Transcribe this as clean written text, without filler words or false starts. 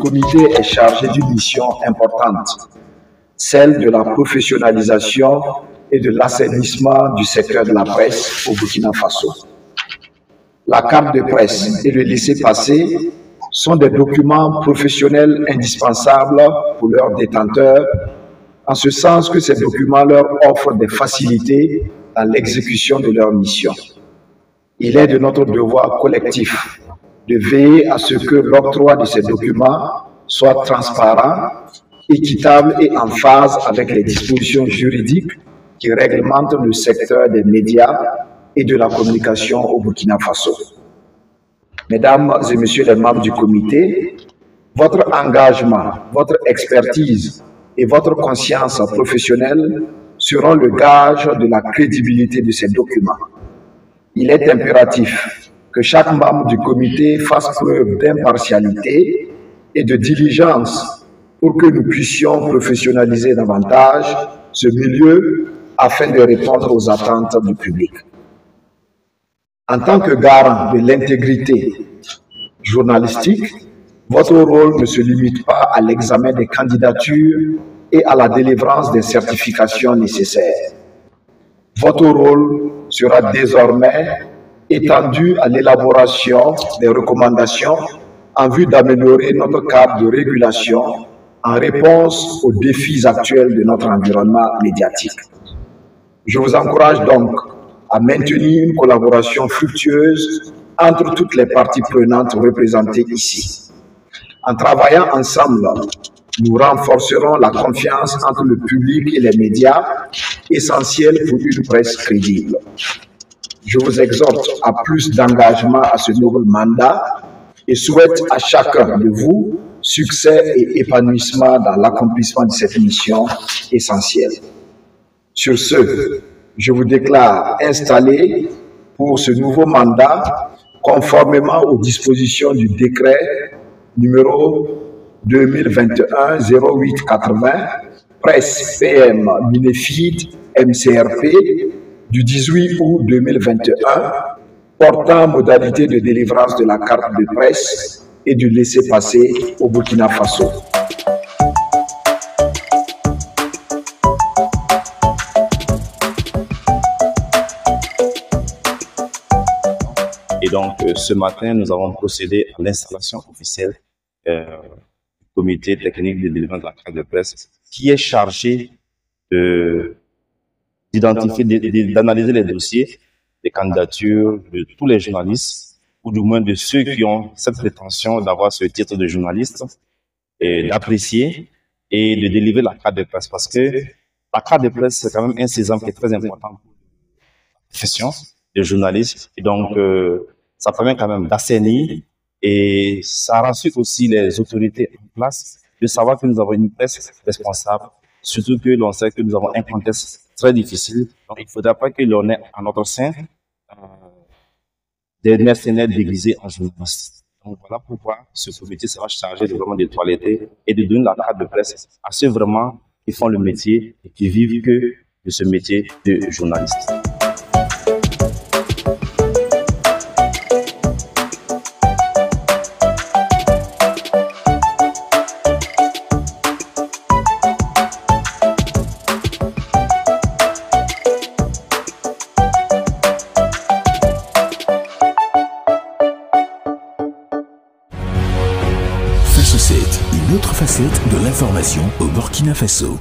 comité est chargé d'une mission importante, celle de la professionnalisation et de l'assainissement du secteur de la presse au Burkina Faso. La carte de presse et le laissez-passer sont des documents professionnels indispensables pour leurs détenteurs, en ce sens que ces documents leur offrent des facilités dans l'exécution de leur mission. Il est de notre devoir collectif de veiller à ce que l'octroi de ces documents soit transparent, équitable et en phase avec les dispositions juridiques qui réglementent le secteur des médias et de la communication au Burkina Faso. Mesdames et messieurs les membres du comité, votre engagement, votre expertise et votre conscience professionnelle seront le gage de la crédibilité de ces documents. Il est impératif que chaque membre du comité fasse preuve d'impartialité et de diligence pour que nous puissions professionnaliser davantage ce milieu afin de répondre aux attentes du public. En tant que garant de l'intégrité journalistique, votre rôle ne se limite pas à l'examen des candidatures et à la délivrance des certifications nécessaires. Votre rôle sera désormais étendu à l'élaboration des recommandations en vue d'améliorer notre cadre de régulation en réponse aux défis actuels de notre environnement médiatique. Je vous encourage donc à maintenir une collaboration fructueuse entre toutes les parties prenantes représentées ici. En travaillant ensemble, nous renforcerons la confiance entre le public et les médias, essentielle pour une presse crédible. Je vous exhorte à plus d'engagement à ce nouveau mandat et souhaite à chacun de vous succès et épanouissement dans l'accomplissement de cette mission essentielle. Sur ce, je vous déclare installé pour ce nouveau mandat conformément aux dispositions du décret numéro 2021-0880, presse PM Minefid MCRP du 18 août 2021, portant modalité de délivrance de la carte de presse et du laissez-passer au Burkina Faso. Et donc, ce matin, nous avons procédé à l'installation officielle du comité technique de délivrance de la carte de presse qui est chargé d'identifier, d'analyser les dossiers, des candidatures de tous les journalistes, ou du moins de ceux qui ont cette prétention d'avoir ce titre de journaliste, et d'apprécier et de délivrer la carte de presse. Parce que la carte de presse, c'est quand même un sésame qui est très important pour la profession de journaliste. Et donc, ça permet quand même d'assainir et ça rassure aussi les autorités en place de savoir que nous avons une presse responsable, surtout que l'on sait que nous avons un contexte très difficile. Donc, il ne faudra pas que l'on ait en notre sein des mercenaires déguisés en journalistes. Donc, voilà pourquoi ce comité sera chargé de vraiment de toiletter et de donner la carte de presse à ceux vraiment qui font le métier et qui vivent que de ce métier de journaliste. Une autre facette de l'information au Burkina Faso.